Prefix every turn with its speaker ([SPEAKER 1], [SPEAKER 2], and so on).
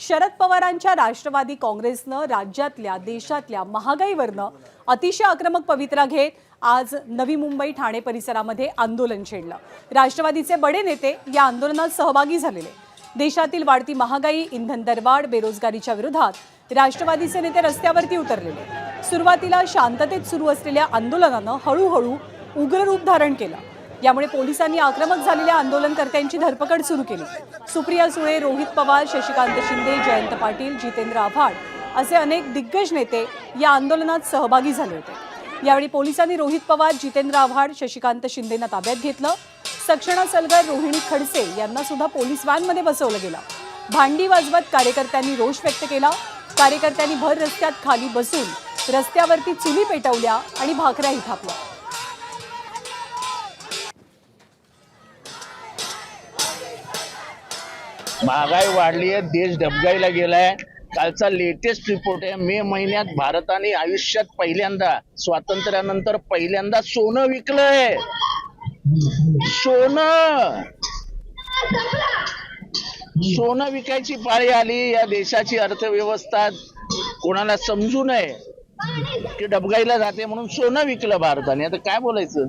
[SPEAKER 1] शरद पवारांच्या राष्ट्रवादी काँग्रेसनं राज्यातल्या देशातल्या महागाईवरनं अतिशय आक्रमक पवित्रा घेत आज नवी मुंबई ठाणे परिसरामध्ये आंदोलन छेडलं। राष्ट्रवादीचे बडे नेते या आंदोलनात सहभागी झालेले। देशातील वाढती महागाई, इंधन दरवाढ, बेरोजगारीच्या विरोधात राष्ट्रवादीचे नेते रस्त्यावरती उतरलेले। सुरुवातीला शांततेत सुरू असलेल्या आंदोलनानं हळूहळू उग्र रूप धारण केलं। यामुळे पोलिसांनी आक्रमक झालेल्या आंदोलनकर्त्यांची धरपकड सुरू केली। सुप्रिया सुळे, रोहित पवार, शशिकांत शिंदे, जयंत पाटील, जितेंद्र आव्हाड असे अनेक दिग्गज नेते या आंदोलनात सहभागी झाले होते। यावेळी पोलिसांनी रोहित पवार, जितेंद्र आव्हाड, शशिकांत शिंदेंना ताब्यात घेतलं। सक्षणा सलगर, रोहिणी खडसे यांना सुद्धा पोलीस व्हॅनमध्ये बसवलं गेलं। भांडी वाजवत कार्यकर्त्यांनी रोष व्यक्त केला। कार्यकर्त्यांनी भर रस्त्यात खाली बसून रस्त्यावरती चुली पेटवल्या आणि भाकऱ्याही थापल्या।
[SPEAKER 2] महागाई वाढली आहे, देश डबघाईला गेलाय। कालचा लेटेस्ट रिपोर्ट आहे, मे महिन्यात भारताने आयुष्यात पहिल्यांदा, स्वातंत्र्यानंतर पहिल्यांदा सोनं विकलंय। सोनं विकायची पाळी आली। या देशाची अर्थव्यवस्था कोणाला समजू नये की डबघाईला जाते म्हणून सोनं विकलं भारताने। आता काय बोलायचं।